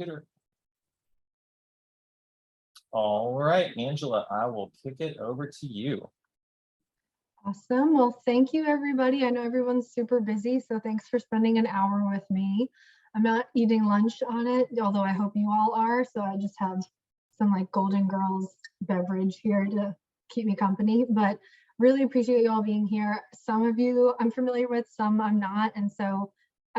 computer. All right, Angela, I will kick it over to you. Awesome. Well, thank you, everybody. I know everyone's super busy, so thanks for spending an hour with me. I'm not eating lunch on it, although I hope you all are. So I just have some like Golden Girls beverage here to keep me company, but really appreciate you all being here. Some of you I'm familiar with, some I'm not. And so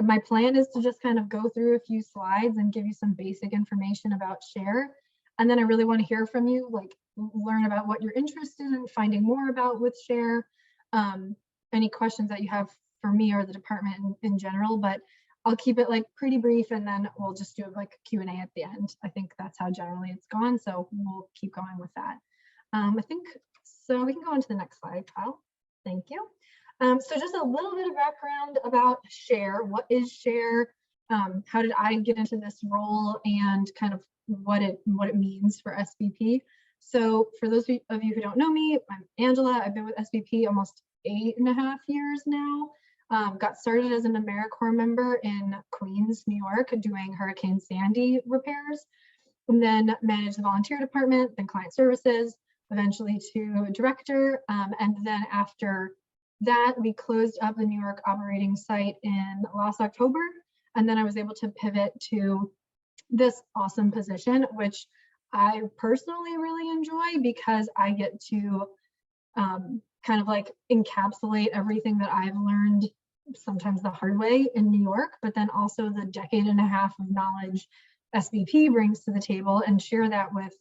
my plan is to just kind of go through a few slides and give you some basic information about SHARE. And then I really want to hear from you, like learn about what you're interested in finding more about with SHARE. Any questions that you have for me or the department in general, but I'll keep it like pretty brief and then we'll just do like a Q&A at the end. I think that's how generally it's gone, so we'll keep going with that. I think, so we can go on to the next slide, Kyle. Thank you. So just a little bit of background about SHARE. What is SHARE? How did I get into this role and kind of what it means for SBP? So for those of you who don't know me, I'm Angela. I've been with SBP almost 8.5 years now. Got started as an AmeriCorps member in Queens, New York, doing Hurricane Sandy repairs, and then managed the volunteer department, then client services, eventually to director. And then after that, we closed up the New York operating site in last October. And then I was able to pivot to this awesome position, which I personally really enjoy because I get to kind of like encapsulate everything that I've learned, sometimes the hard way in New York, but then also the 1.5 decades of knowledge SBP brings to the table and share that with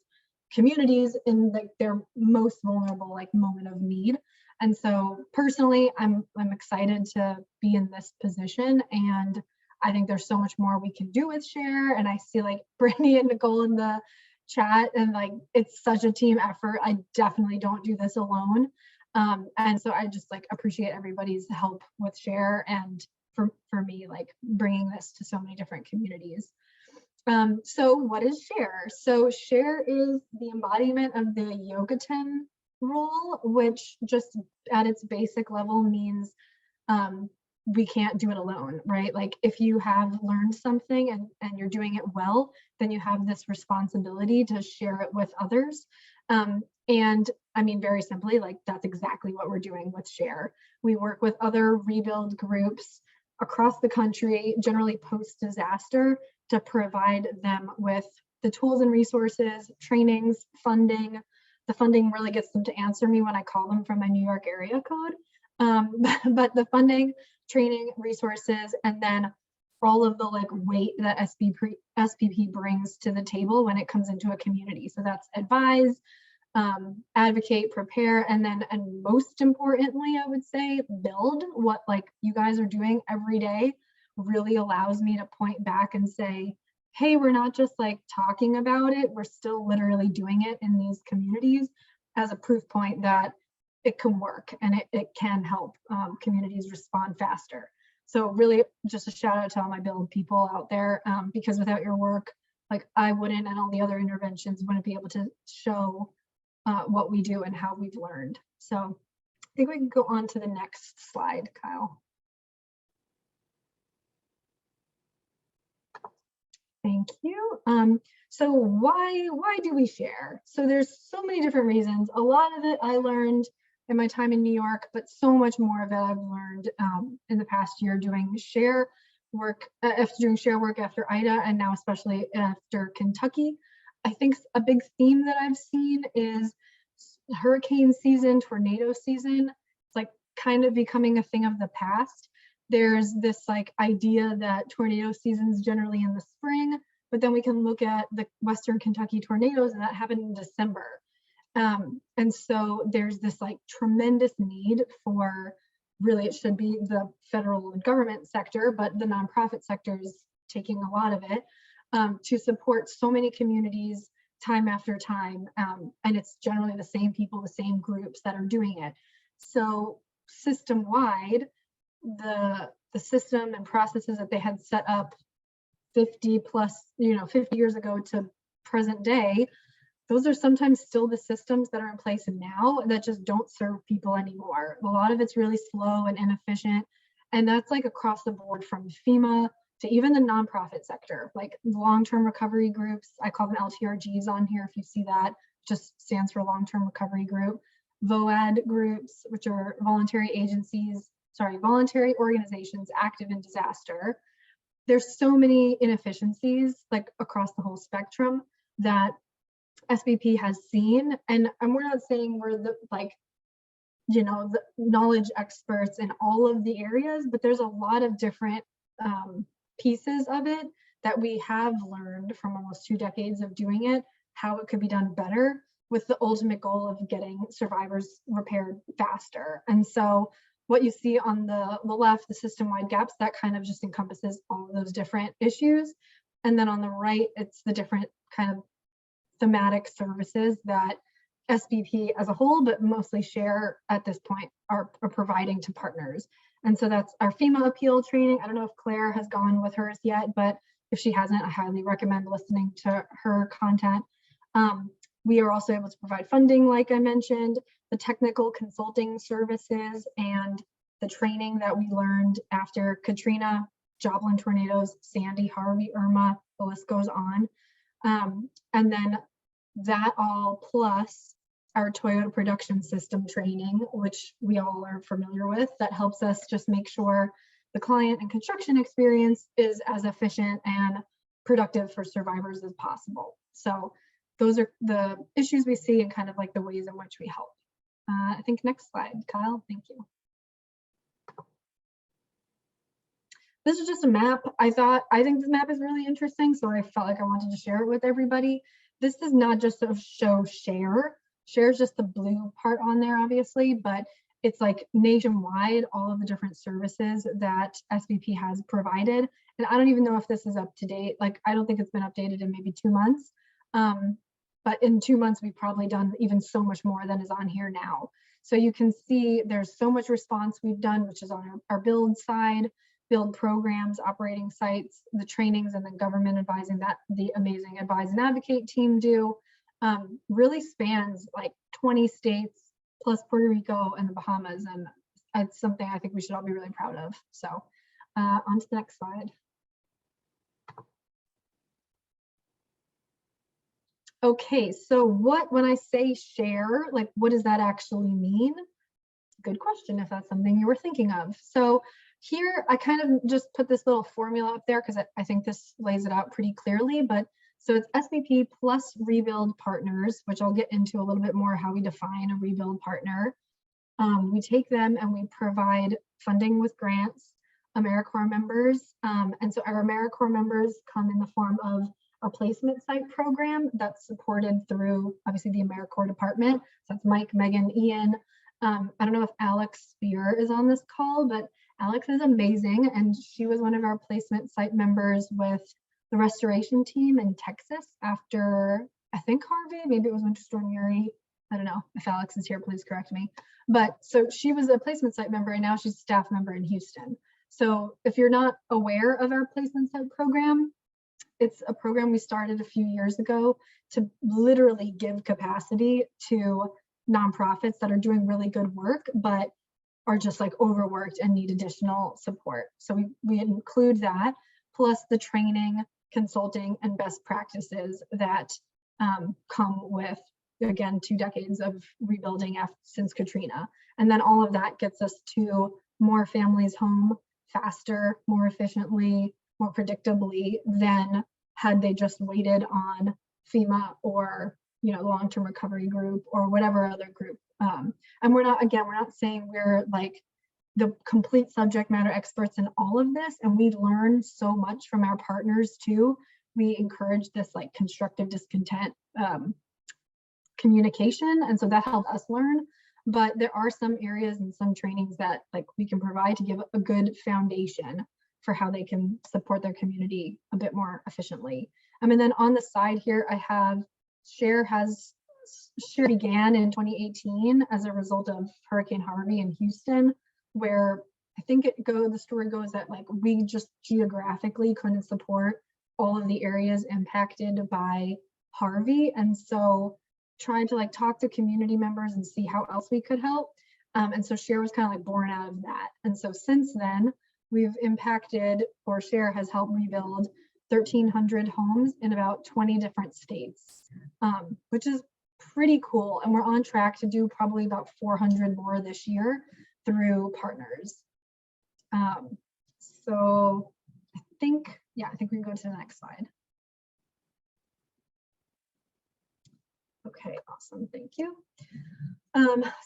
communities in like their most vulnerable like moment of need. And so personally, I'm excited to be in this position, and I think there's so much more we can do with SHARE. And I see like Brittany and Nicole in the chat, and like it's such a team effort. I definitely don't do this alone. And so I just like appreciate everybody's help with SHARE and for me like bringing this to so many different communities. So what is SHARE? So SHARE is the embodiment of the Yogaten rule, which just at its basic level means we can't do it alone, right? Like if you have learned something and you're doing it well, then you have this responsibility to share it with others. And I mean, very simply, like that's exactly what we're doing with SHARE. We work with other rebuild groups across the country, generally post-disaster, to provide them with the tools and resources, trainings, funding. The funding really gets them to answer me when I call them from my New York area code. But the funding, training, resources, and then all of the like weight that SBP brings to the table when it comes into a community. So that's advise, advocate, prepare, and then, and most importantly, I would say build. What like you guys are doing every day really allows me to point back and say, hey, we're not just like talking about it, we're still literally doing it in these communities as a proof point that it can work and it can help communities respond faster. So really just a shout out to all my build people out there, because without your work, like I wouldn't, and all the other interventions wouldn't be able to show what we do and how we've learned. So I think we can go on to the next slide, Kyle. Thank you. So why do we share? So there's so many different reasons. A lot of it I learned in my time in New York, but so much more of it I've learned in the past year doing SHARE work, after Ida, and now especially after Kentucky. I think a big theme that I've seen is hurricane season, tornado season. It's like kind of becoming a thing of the past. There's this like idea that tornado season's generally in the spring, but then we can look at the Western Kentucky tornadoes and that happened in December. And so there's this like tremendous need for, really it should be the federal government sector, but the nonprofit sector is taking a lot of it, to support so many communities time after time. And it's generally the same people, the same groups that are doing it. So system-wide, the system and processes that they had set up 50 years ago to present day, those are sometimes still the systems that are in place now that just don't serve people anymore. A lot of it's really slow and inefficient. And that's like across the board from FEMA to even the nonprofit sector, like long-term recovery groups. I call them LTRGs on here. If you see that, just stands for long-term recovery group. VOAD groups, which are voluntary organizations active in disaster. There's so many inefficiencies like across the whole spectrum that SBP has seen. And we're not saying we're the the knowledge experts in all of the areas, but there's a lot of different pieces of it that we have learned from almost 2 decades of doing it, how it could be done better, with the ultimate goal of getting survivors repaired faster. And so what you see on the left, the system-wide gaps, that kind of just encompasses all of those different issues. And then on the right, it's the different kind of thematic services that SBP as a whole, but mostly SHARE at this point, are providing to partners. And so that's our FEMA appeal training. I don't know if Claire has gone with hers yet, but if she hasn't, I highly recommend listening to her content. We are also able to provide funding, like I mentioned, the technical consulting services, and the training that we learned after Katrina, Joplin tornadoes, Sandy, Harvey, Irma, the list goes on. And then that all plus our Toyota production system training, which we all are familiar with, that helps us just make sure the client and construction experience is as efficient and productive for survivors as possible. So those are the issues we see and kind of like the ways in which we help. I think next slide, Kyle, thank you. This is just a map. I think this map is really interesting, so I felt like I wanted to share it with everybody. This is not just to show SHARE. SHARE is just the blue part on there, obviously, but it's like nationwide, all of the different services that SBP has provided. And I don't even know if this is up to date. Like, I don't think it's been updated in maybe 2 months. But in 2 months, we've probably done even so much more than is on here now. So you can see there's so much response we've done, which is on our build side, build programs, operating sites, the trainings, and then government advising that the amazing Advise and Advocate team do. Really spans like 20 states plus Puerto Rico and the Bahamas. And it's something I think we should all be really proud of. So on to the next slide. Okay, so when I say SHARE, like what does that actually mean? Good question, if that's something you were thinking of. So here I kind of just put this little formula up there because I think this lays it out pretty clearly. But so it's SBP plus rebuild partners, which I'll get into a little bit more how we define a rebuild partner. We take them and we provide funding with grants, AmeriCorps members. And so our AmeriCorps members come in the form of our placement site program that's supported through obviously the AmeriCorps department. So that's Mike, Megan, Ian. I don't know if Alex Spear is on this call, but Alex is amazing. And she was one of our placement site members with the restoration team in Texas after, I think, Harvey, maybe it was Winter Storm Uri. I don't know. If Alex is here, please correct me. But so she was a placement site member and now she's a staff member in Houston. So if you're not aware of our placement site program, it's a program we started a few years ago to literally give capacity to nonprofits that are doing really good work, but are just like overworked and need additional support. So we include that, plus the training, consulting, and best practices that come with, again, 2 decades of rebuilding since Katrina. And then all of that gets us to more families home faster, more efficiently, more predictably than had they just waited on FEMA or long-term recovery group or whatever other group. And we're not saying we're like the complete subject matter experts in all of this, and we learn so much from our partners too. We encourage this like constructive discontent communication, and so that helps us learn. But there are some areas and some trainings that like we can provide to give a good foundation for how they can support their community a bit more efficiently. And then on the side here, I have SHARE began in 2018 as a result of Hurricane Harvey in Houston, where I think the story goes that like we just geographically couldn't support all of the areas impacted by Harvey. And so trying to like talk to community members and see how else we could help. And so SHARE was kind of like born out of that. And so since then, we've impacted, or Share has helped rebuild 1,300 homes in about 20 different states, which is pretty cool. And we're on track to do probably about 400 more this year through partners. So I think we can go to the next slide. Okay, awesome, thank you.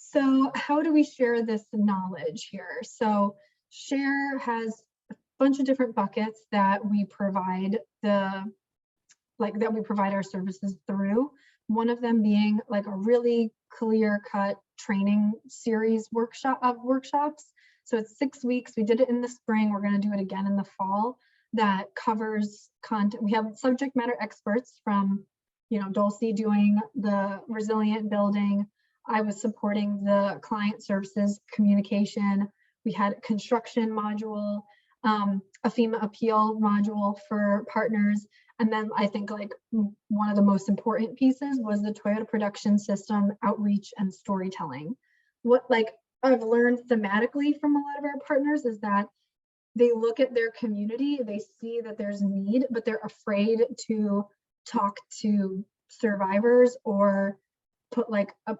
So how do we share this knowledge here? So Share has a bunch of different buckets that we provide our services through. One of them being like a really clear-cut training series workshops. So it's 6 weeks. We did it in the spring. We're going to do it again in the fall. That covers content. We have subject matter experts from, Dulcie doing the resilient building. I was supporting the client services communication. We had a construction module, a FEMA appeal module for partners. And then I think like one of the most important pieces was the Toyota production system outreach and storytelling. What I've learned thematically from a lot of our partners is that they look at their community, they see that there's need, but they're afraid to talk to survivors or put like a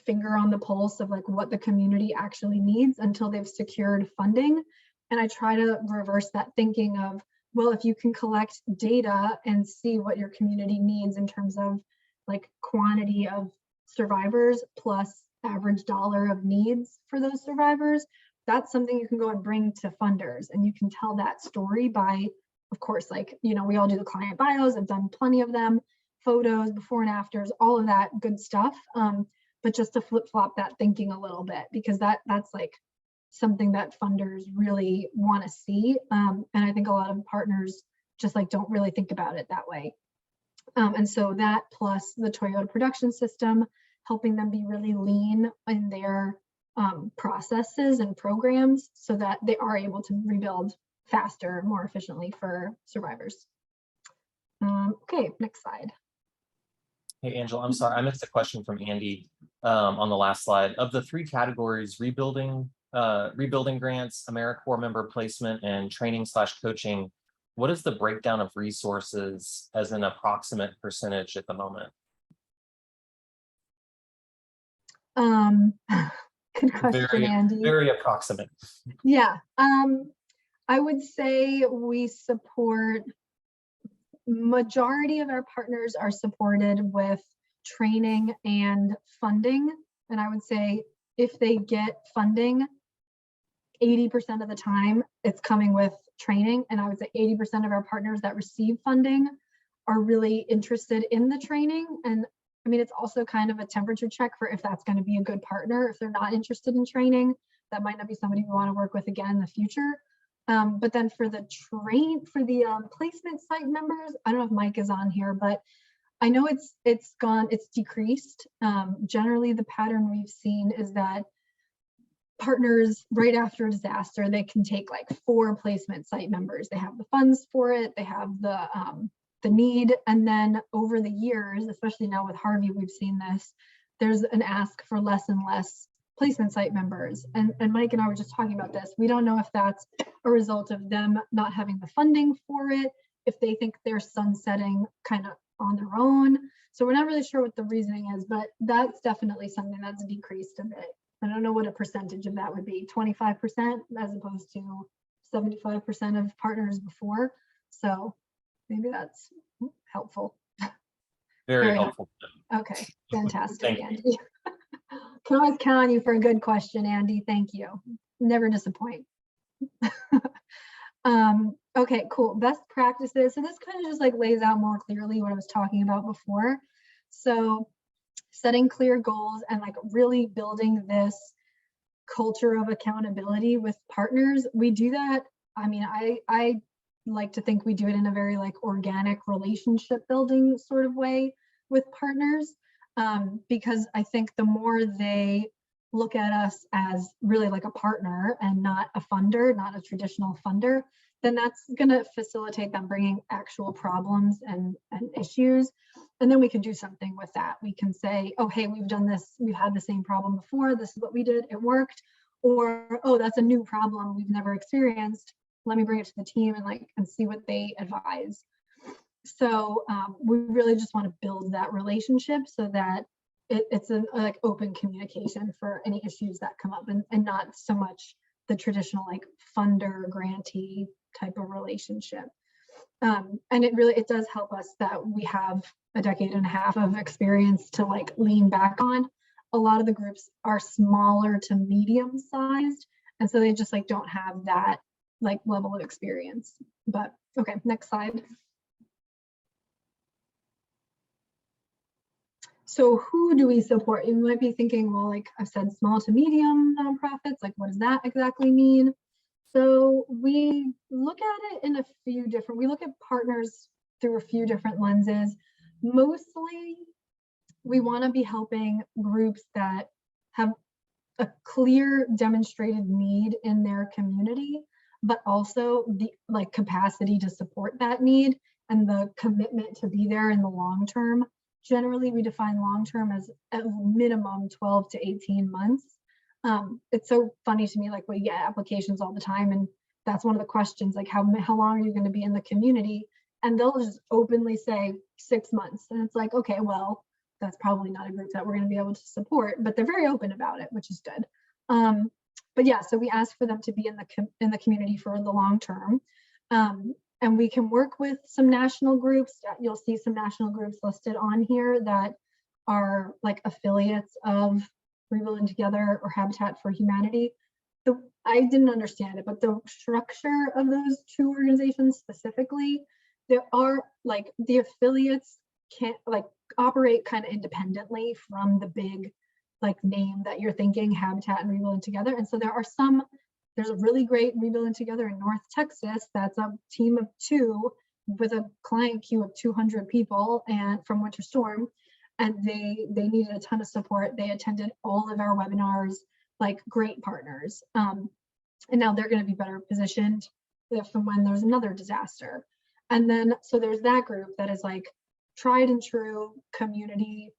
finger on the pulse of like what the community actually needs until they've secured funding. And I try to reverse that thinking of, well, if you can collect data and see what your community needs in terms of like quantity of survivors plus average dollar of needs for those survivors, that's something you can go and bring to funders. And you can tell that story by, of course, we all do the client bios. I've done plenty of them, photos, before and afters, all of that good stuff. But just to flip flop that thinking a little bit, because that's like something that funders really want to see. And I think a lot of partners just don't really think about it that way. And so that plus the Toyota production system, helping them be really lean in their processes and programs so that they are able to rebuild faster, more efficiently for survivors. Okay, next slide. Hey, Angela, I'm sorry, I missed a question from Andy on the last slide. Of the 3 categories, rebuilding grants, AmeriCorps member placement, and training/coaching, what is the breakdown of resources as an approximate percentage at the moment? Good question, Andy. Very approximate. Yeah, I would say we support, majority of our partners are supported with training and funding. And I would say if they get funding, 80% of the time it's coming with training. And I would say 80% of our partners that receive funding are really interested in the training. And I mean, it's also kind of a temperature check for if that's going to be a good partner. If they're not interested in training, that might not be somebody we want to work with again in the future. But then for the placement site members, I don't know if Mike is on here, but I know it's decreased. Generally, the pattern we've seen is that partners right after a disaster, they can take like 4 placement site members. They have the funds for it. They have the need. And then over the years, especially now with Harvey, we've seen this, there's an ask for less and less placement site members. And Mike and I were just talking about this. We don't know if that's a result of them not having the funding for it, if they think they're sunsetting kind of on their own. So we're not really sure what the reasoning is, but that's definitely something that's decreased a bit. I don't know what a percentage of that would be, 25% as opposed to 75% of partners before. So maybe that's helpful. Very helpful. Okay, fantastic, Andy. Can always count on you for a good question, Andy. Thank you. Never disappoint. Okay, cool. Best practices. So this kind of just lays out more clearly what I was talking about before. So setting clear goals and really building this culture of accountability with partners. We do that. I mean, I like to think we do it in a very organic relationship building sort of way with partners, because I think the more they look at us as really like a partner and not a funder, not a traditional funder, then that's going to facilitate them bringing actual problems and issues. And then we can do something with that. We can say, oh, hey, we've done this. We've had the same problem before. This is what we did. It worked. or, oh, that's a new problem we've never experienced. Let me bring it to the team and see what they advise. So we really just want to build that relationship so that it's an like open communication for any issues that come up, and not so much the traditional like funder grantee type of relationship. And it does help us that we have a decade and a half of experience to like lean back on. A lot of the groups are smaller to medium sized, and so they just like don't have that like level of experience. But okay, next slide. So who do we support? You might be thinking, well, like I've said, small to medium nonprofits, like what does that exactly mean? So we look at it in a few different, we look at partners through a few different lenses. Mostly, we want to be helping groups that have a clear demonstrated need in their community, but also the like capacity to support that need and the commitment to be there in the long term. Generally, we define long-term as at minimum 12 to 18 months. It's so funny to me, like we get applications all the time, and that's one of the questions, like how long are you going to be in the community? And they'll just openly say 6 months. And it's like, okay, well, that's probably not a group that we're going to be able to support, but they're very open about it, which is good. But yeah, so we ask for them to be in the community for the long term. And we can work with some national groups. You'll see some national groups listed on here that are like affiliates of Rebuilding Together or Habitat for Humanity. I didn't understand it, but the structure of those two organizations specifically, there are like the affiliates can't like operate kind of independently from the big like name that you're thinking, Habitat and Rebuilding Together. And so there's a really great Rebuilding Together in North Texas that's a team of 2 with a client queue of 200 people and from Winter Storm, and they needed a ton of support. They attended all of our webinars, like great partners. And now they're going to be better positioned if and when there's another disaster. And then so there's that group that is like tried and true community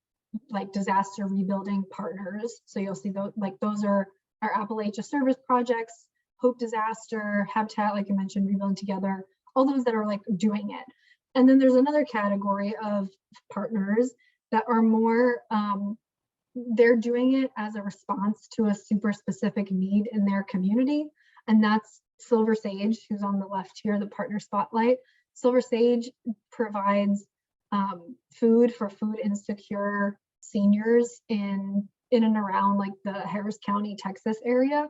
like disaster rebuilding partners. So you'll see those are our Appalachia service projects, Hope Disaster, Habitat, like I mentioned, Rebuilding Together, all those that are like doing it. And then there's another category of partners that are more, they're doing it as a response to a super specific need in their community. And that's Silver Sage, who's on the left here, the partner spotlight. Silver Sage provides food for food insecure seniors in and around like the Harris County, Texas area.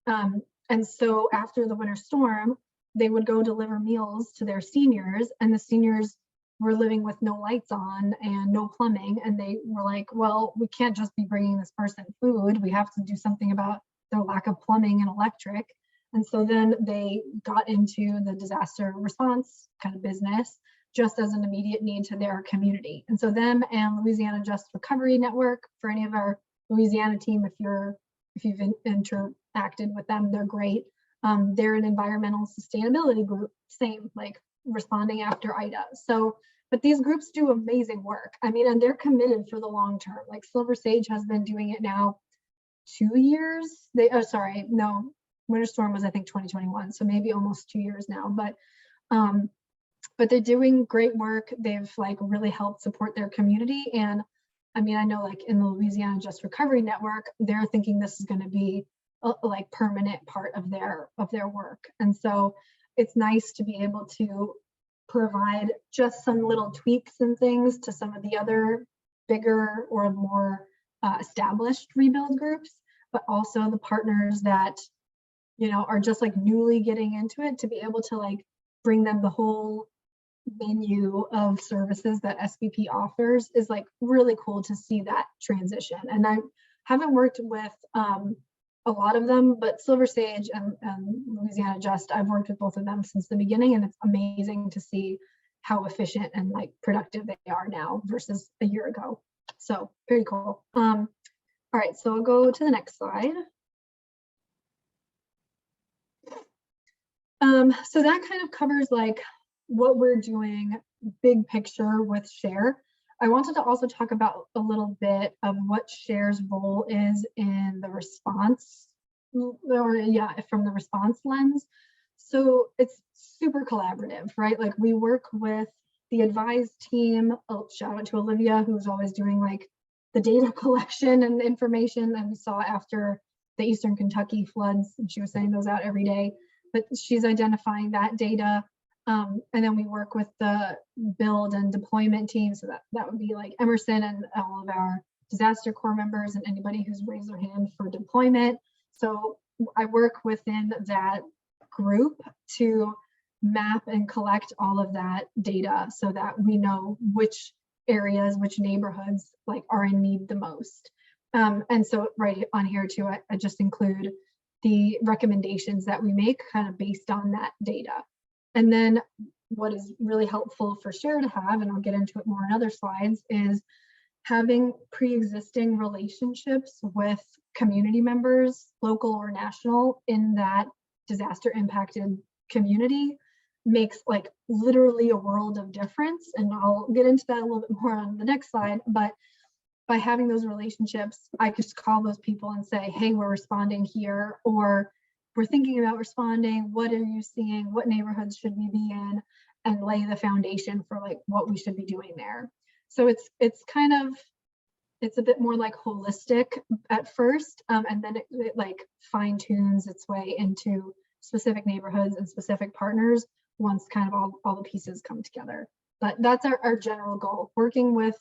And so after the winter storm, they would go deliver meals to their seniors, and the seniors were living with no lights on and no plumbing. And they were like, well, we can't just be bringing this person food. We have to do something about their lack of plumbing and electric. And so then they got into the disaster response kind of business just as an immediate need to their community. And so them and Louisiana Just Recovery Network, for any of our Louisiana team, if you've interacted with them, they're great. They're an environmental sustainability group, same, like responding after Ida. So, but these groups do amazing work. I mean, and they're committed for the long term. Like Silver Sage has been doing it now 2 years. Winter Storm was I think 2021, so maybe almost 2 years now. But they're doing great work. They've like really helped support their community. And I mean, I know like in the Louisiana Just Recovery Network, they're thinking this is going to be a like permanent part of their work. And so it's nice to be able to provide just some little tweaks and things to some of the other bigger or more established rebuild groups, but also the partners that, you know, are just like newly getting into it, to be able to like bring them the whole menu of services that SBP offers is like really cool to see that transition. And I haven't worked with a lot of them, but Silver Sage and Louisiana Just, I've worked with both of them since the beginning, and it's amazing to see how efficient and like productive they are now versus a year ago. So very cool. All right, so I'll go to the next slide. So that kind of covers like what we're doing big picture with SHARE. I wanted to also talk about a little bit of what SHARE's role is in the response or yeah, from the response lens. So it's super collaborative, right? Like we work with the advised team. Oh, shout out to Olivia, who's always doing like the data collection and information that we saw after the Eastern Kentucky floods, and she was sending those out every day. But she's identifying that data. And then we work with the build and deployment team. So that would be like Emerson and all of our disaster corps members and anybody who's raised their hand for deployment. So I work within that group to map and collect all of that data so that we know which areas, which neighborhoods like are in need the most. And so right on here too, I just include the recommendations that we make kind of based on that data. And then what is really helpful for SHARE to have, and I'll get into it more in other slides, is having pre-existing relationships with community members, local or national, in that disaster impacted community makes like literally a world of difference. And I'll get into that a little bit more on the next slide, but by having those relationships, I could just call those people and say, hey, we're responding here, or we're thinking about responding. What are you seeing? What neighborhoods should we be in? And lay the foundation for like what we should be doing there. So it's kind of, it's a bit more like holistic at first, and then it like fine tunes its way into specific neighborhoods and specific partners once kind of all the pieces come together. But that's our general goal, working with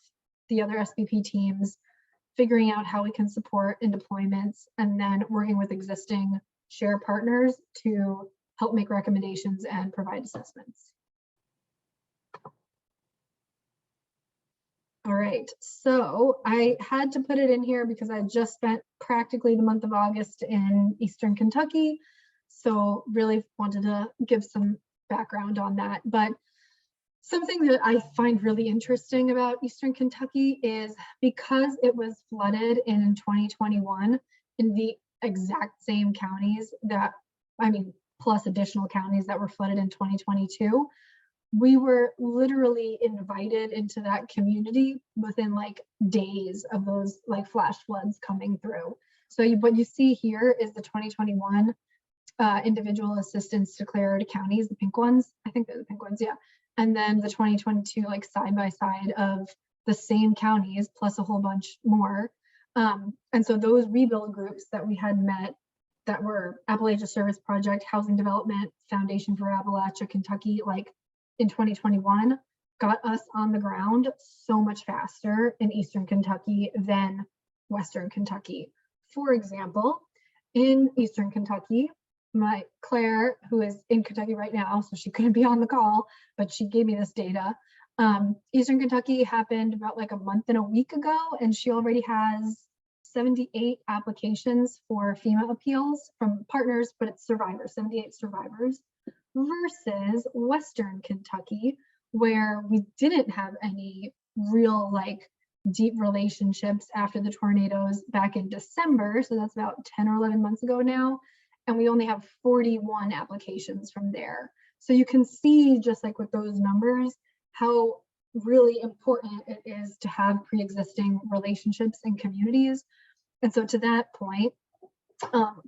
the other SBP teams, figuring out how we can support in deployments, and then working with existing SHARE partners to help make recommendations and provide assessments. All right, so I had to put it in here because I just spent practically the month of August in Eastern Kentucky. So really wanted to give some background on that. But something that I find really interesting about Eastern Kentucky is because it was flooded in 2021 in the exact same counties that, I mean, plus additional counties that were flooded in 2022, we were literally invited into that community within like days of those like flash floods coming through. So what you see here is the 2021 individual assistance declared counties, the pink ones. I think they're the pink ones, yeah. And then the 2022 like side by side of the same counties plus a whole bunch more. And so those rebuild groups that we had met that were Appalachia Service Project, Housing Development, Foundation for Appalachia, Kentucky, like in 2021, got us on the ground so much faster in Eastern Kentucky than Western Kentucky. For example, in Eastern Kentucky, my Claire, who is in Kentucky right now, so she couldn't be on the call, but she gave me this data. Eastern Kentucky happened about like a month and a week ago, and she already has 78 applications for FEMA appeals from partners, but it's survivors, 78 survivors, versus Western Kentucky, where we didn't have any real like deep relationships after the tornadoes back in December. So that's about 10 or 11 months ago now. And we only have 41 applications from there. So you can see just like with those numbers, how really important it is to have pre-existing relationships in communities. And so to that point,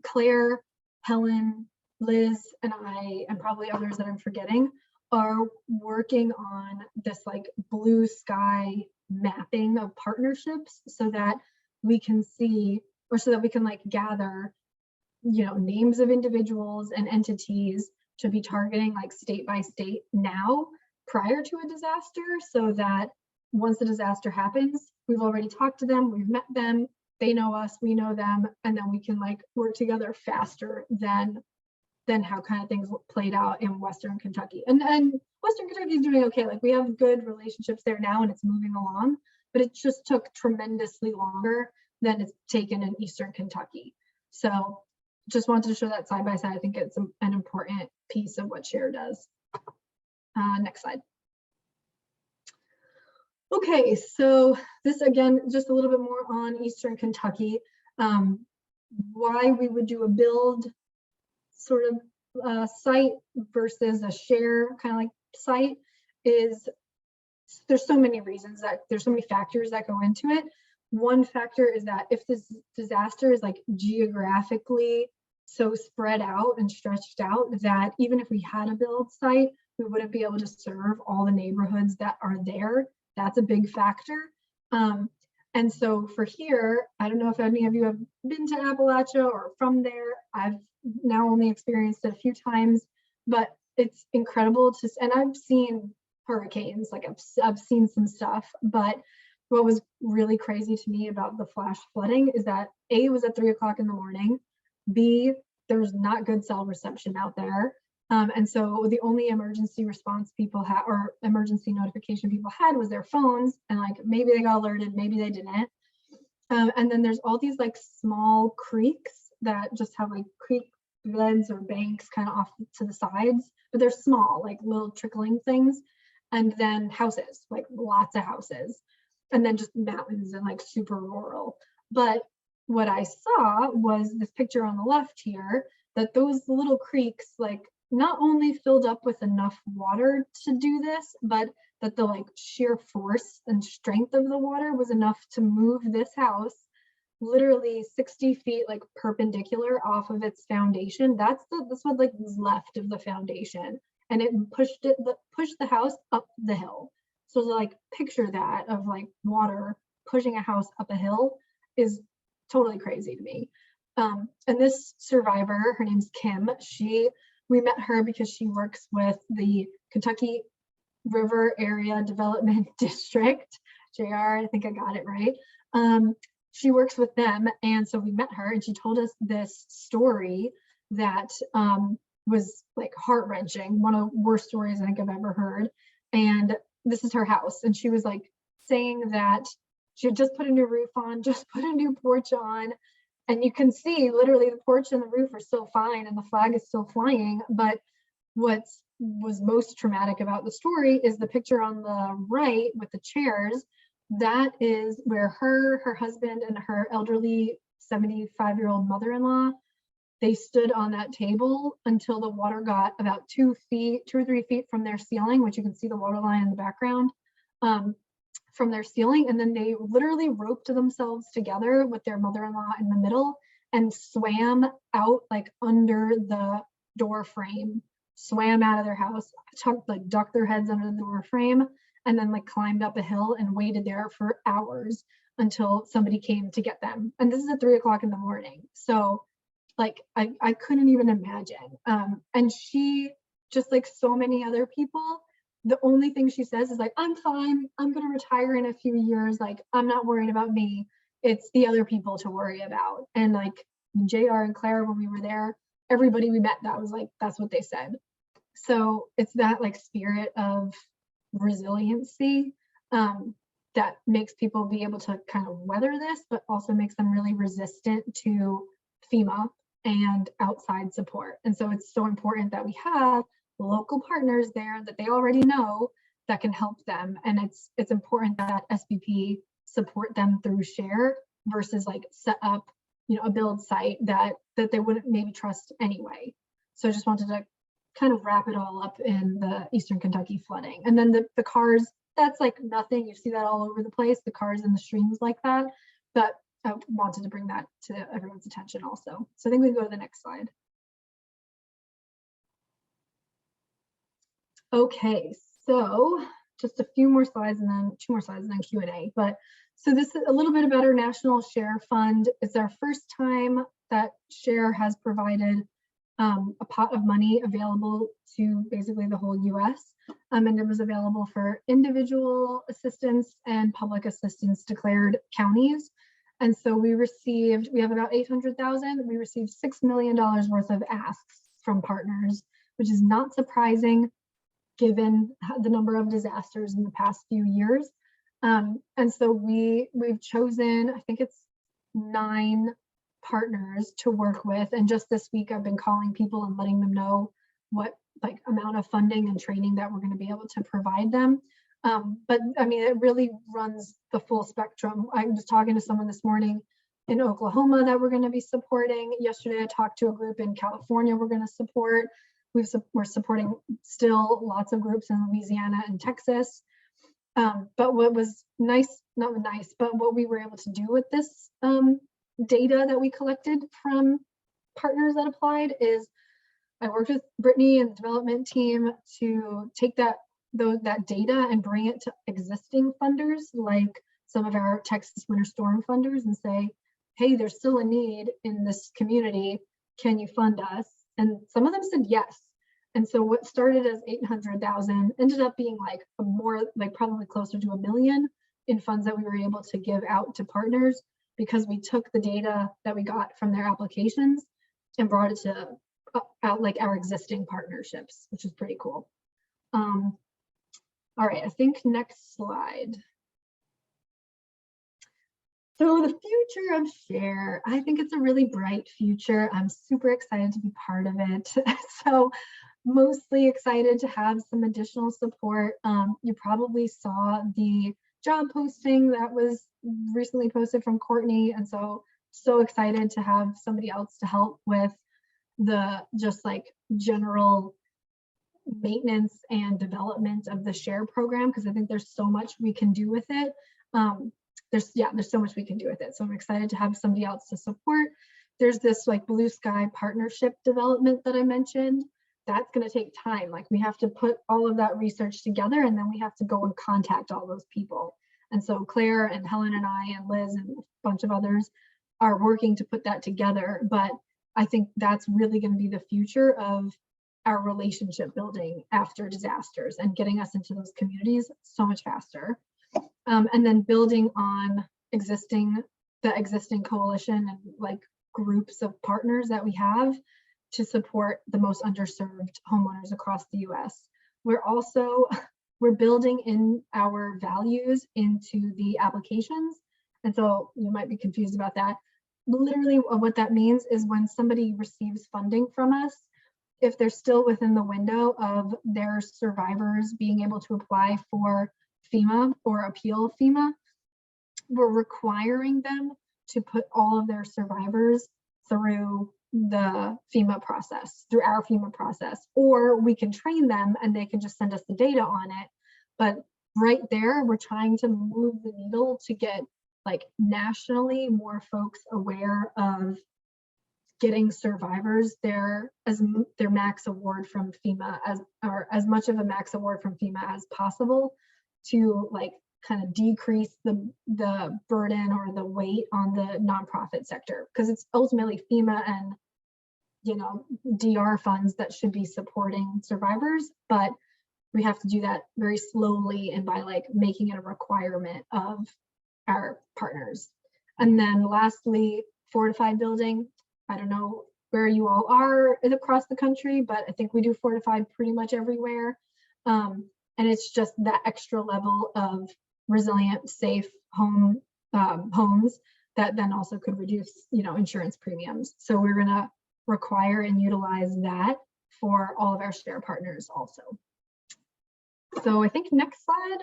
Claire, Helen, Liz, and I, and probably others that I'm forgetting, are working on this like blue sky mapping of partnerships so that we can see, or so that we can like gather, you know, names of individuals and entities to be targeting like state by state now prior to a disaster, so that once the disaster happens, we've already talked to them, we've met them, they know us, we know them, and then we can like work together faster than how kind of things played out in Western Kentucky. And Western Kentucky is doing okay. Like we have good relationships there now and it's moving along, but it just took tremendously longer than it's taken in Eastern Kentucky. So just wanted to show that side by side. I think it's an important piece of what SHARE does. Next slide. Okay, so this again, just a little bit more on Eastern Kentucky. Why we would do a build sort of site versus a SHARE kind of like site is there's so many reasons, that there's so many factors that go into it. One factor is that if this disaster is like geographically so spread out and stretched out that even if we had a build site, we wouldn't be able to serve all the neighborhoods that are there. That's a big factor. And so for here, I don't know if any of you have been to Appalachia or from there. I've now only experienced it a few times, but it's incredible to, and I've seen hurricanes, like I've seen some stuff, but what was really crazy to me about the flash flooding is that A, it was at 3 o'clock in the morning, B, there's not good cell reception out there. And so the only emergency response people had, or emergency notification people had, was their phones, and like maybe they got alerted, maybe they didn't. And then there's all these like small creeks that just have like creek beds or banks kind of off to the sides, but they're small, like little trickling things. And then houses, like lots of houses, and then just mountains and like super rural. But what I saw was this picture on the left here, that those little creeks, like, not only filled up with enough water to do this, but that the like sheer force and strength of the water was enough to move this house literally 60 feet like perpendicular off of its foundation. That's what like was left of the foundation, and it pushed the house up the hill. So like picture that, of like water pushing a house up a hill, is totally crazy to me. And this survivor, her name's Kim, we met her because she works with the Kentucky River Area Development District, JR, I think I got it right. She works with them, and so we met her, and she told us this story that was like heart-wrenching, one of the worst stories I think I've ever heard. And this is her house, and she was like saying that she had just put a new roof on, just put a new porch on, and you can see literally the porch and the roof are still fine and the flag is still flying. But what was most traumatic about the story is the picture on the right with the chairs. That is where her husband and her elderly 75-year-old mother-in-law, they stood on that table until the water got about 2 or 3 feet from their ceiling, which you can see the water line in the background, from their ceiling. And then they literally roped themselves together with their mother-in-law in the middle and swam out like under the door frame, swam out of their house, ducked their heads under the door frame, and then like climbed up a hill and waited there for hours until somebody came to get them. And this is at 3 o'clock in the morning. So like I couldn't even imagine. And she, just like so many other people, the only thing she says is like, I'm fine, I'm gonna retire in a few years, like I'm not worried about me, it's the other people to worry about. And like JR and Claire, when we were there, everybody we met, that was like, that's what they said. So it's that like spirit of resiliency that makes people be able to kind of weather this, but also makes them really resistant to FEMA and outside support. And so it's so important that we have local partners there that they already know that can help them. And it's important that SBP support them through share versus like set up, a build site that they wouldn't maybe trust anyway. So I just wanted to kind of wrap it all up in the Eastern Kentucky flooding. And then the cars, that's like nothing. You see that all over the place, the cars in the streams like that. But I wanted to bring that to everyone's attention also. So I think we can go to the next slide. Okay, so just a few more slides and then 2 more slides and then Q&A. But so this is a little bit about our National Share Fund. It's our first time that Share has provided a pot of money available to basically the whole US. And it was available for individual assistance and public assistance declared counties. And so we have about 800,000. We received $6 million worth of asks from partners, which is not surprising given the number of disasters in the past few years. And so we've chosen, I think it's 9 partners to work with. And just this week, I've been calling people and letting them know what like amount of funding and training that we're going to be able to provide them. But I mean, it really runs the full spectrum. I was talking to someone this morning in Oklahoma that we're going to be supporting. Yesterday, I talked to a group in California we're going to support. We're supporting still lots of groups in Louisiana and Texas. But what was but what we were able to do with this data that we collected from partners that applied is I worked with Brittany and the development team to take that data and bring it to existing funders, like some of our Texas winter storm funders, and say, hey, there's still a need in this community. Can you fund us? And some of them said yes. And so what started as 800,000 ended up being like probably closer to $1 million in funds that we were able to give out to partners, because we took the data that we got from their applications and brought it to out like our existing partnerships, which is pretty cool. All right, I think next slide. So the future of SHARE, I think it's a really bright future. I'm super excited to be part of it. So mostly excited to have some additional support. You probably saw the job posting that was recently posted from Courtney. And so excited to have somebody else to help with the just like general maintenance and development of the SHARE program, because I think there's so much we can do with it. There's so much we can do with it. So I'm excited to have somebody else to support. There's this like blue sky partnership development that I mentioned. That's going to take time. Like we have to put all of that research together, and then we have to go and contact all those people. And so Claire and Helen and I and Liz and a bunch of others are working to put that together. But I think that's really going to be the future of our relationship building after disasters and getting us into those communities so much faster. And then building on the existing coalition and like groups of partners that we have to support the most underserved homeowners across the US. We're building in our values into the applications. And so you might be confused about that. Literally what that means is when somebody receives funding from us, if they're still within the window of their survivors being able to apply for FEMA or appeal FEMA, we're requiring them to put all of their survivors through the FEMA process, through our FEMA process, or we can train them and they can just send us the data on it. But right there, we're trying to move the needle to get like nationally more folks aware of getting survivors their max award from FEMA as much of a max award from FEMA as possible, to like kind of decrease the burden or the weight on the nonprofit sector, because it's ultimately FEMA and DR funds that should be supporting survivors, but we have to do that very slowly and by like making it a requirement of our partners. And then lastly, fortified building. I don't know where you all are across the country, but I think we do fortified pretty much everywhere. And it's just that extra level of resilient, safe homes that then also could reduce, insurance premiums. So we're gonna require and utilize that for all of our SHARE partners also. So I think next slide,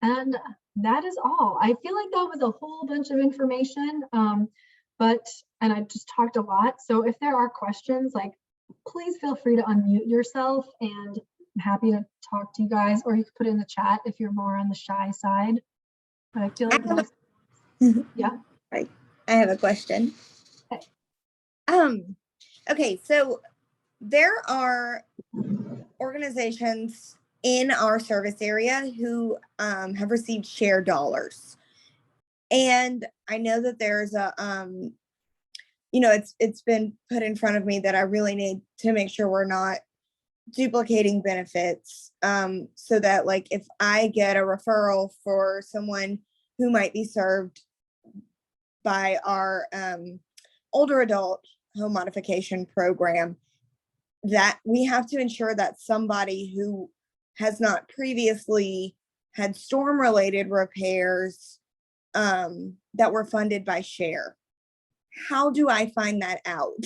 and that is all. I feel like that was a whole bunch of information, and I just talked a lot. So if there are questions, like please feel free to unmute yourself, and I'm happy to talk to you guys, or you can put it in the chat if you're more on the shy side. But I feel like most, yeah. Right. I have a question. Okay. Okay, so there are organizations in our service area who have received SHARE dollars. And I know that there's a, it's been put in front of me that I really need to make sure we're not duplicating benefits, so that like if I get a referral for someone who might be served by our older adult home modification program, that we have to ensure that somebody who has not previously had storm related repairs that were funded by SHARE. How do I find that out?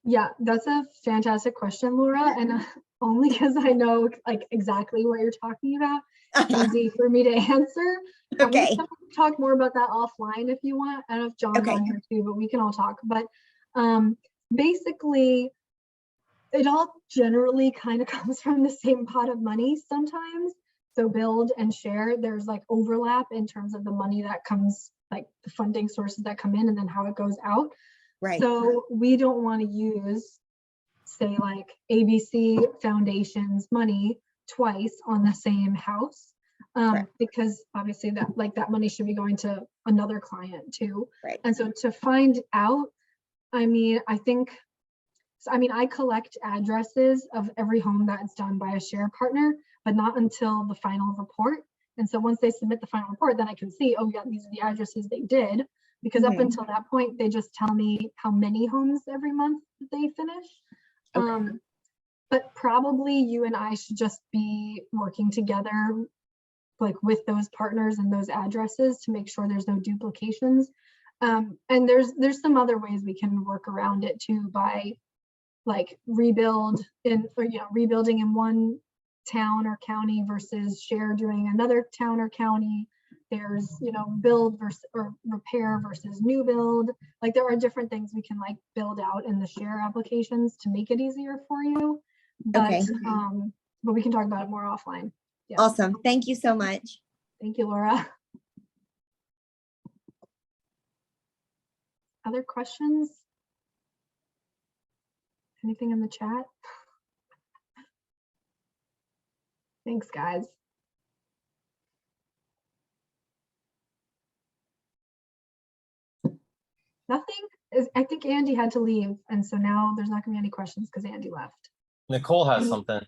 Yeah, that's a fantastic question, Laura, and only because I know like exactly what you're talking about, it's easy for me to answer. Okay. We can talk more about that offline if you want. I don't know if John's on here too, but we can all talk. But basically, it all generally kind of comes from the same pot of money sometimes. So build and share, there's like overlap in terms of the money that comes, like the funding sources that come in and then how it goes out. Right. So we don't want to use, say, like ABC Foundation's money twice on the same house. Correct. Because obviously that money should be going to another client too. Right. And so to find out, I mean, I collect addresses of every home that's done by a share partner, but not until the final report. And so once they submit the final report, then I can see, oh yeah, these are the addresses they did. Because up until that point, they just tell me how many homes every month that they finish. Okay. But probably you and I should just be working together, like with those partners and those addresses, to make sure there's no duplications. And there's some other ways we can work around it too, by like rebuilding in one town or county versus share doing another town or county. There's, build versus or repair versus new build. Like there are different things we can like build out in the share applications to make it easier for you. But Okay. but we can talk about it more offline. Yeah. Awesome. Thank you so much. Thank you, Laura. Other questions? Anything in the chat? Thanks, guys. Nothing? I think Andy had to leave, and so now there's not gonna be any questions because Andy left. Nicole has something.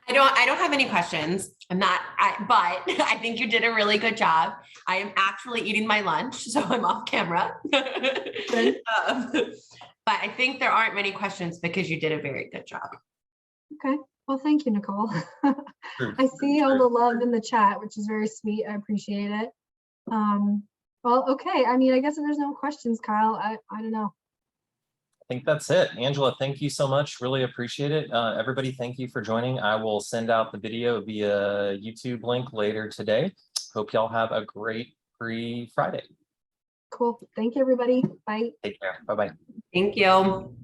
I don't have any questions. But I think you did a really good job. I am actually eating my lunch, so I'm off camera. Good. But I think there aren't many questions because you did a very good job. Okay. Well, thank you, Nicole. I see all the love in the chat, which is very sweet. I appreciate it. Well, okay. I mean, I guess if there's no questions, Kyle, I don't know. I think that's it. Angela, thank you so much. Really appreciate it. Everybody, thank you for joining. I will send out the video via YouTube link later today. Hope y'all have a great free Friday. Cool. Thank you, everybody. Bye. Take care. Bye-bye. Thank you.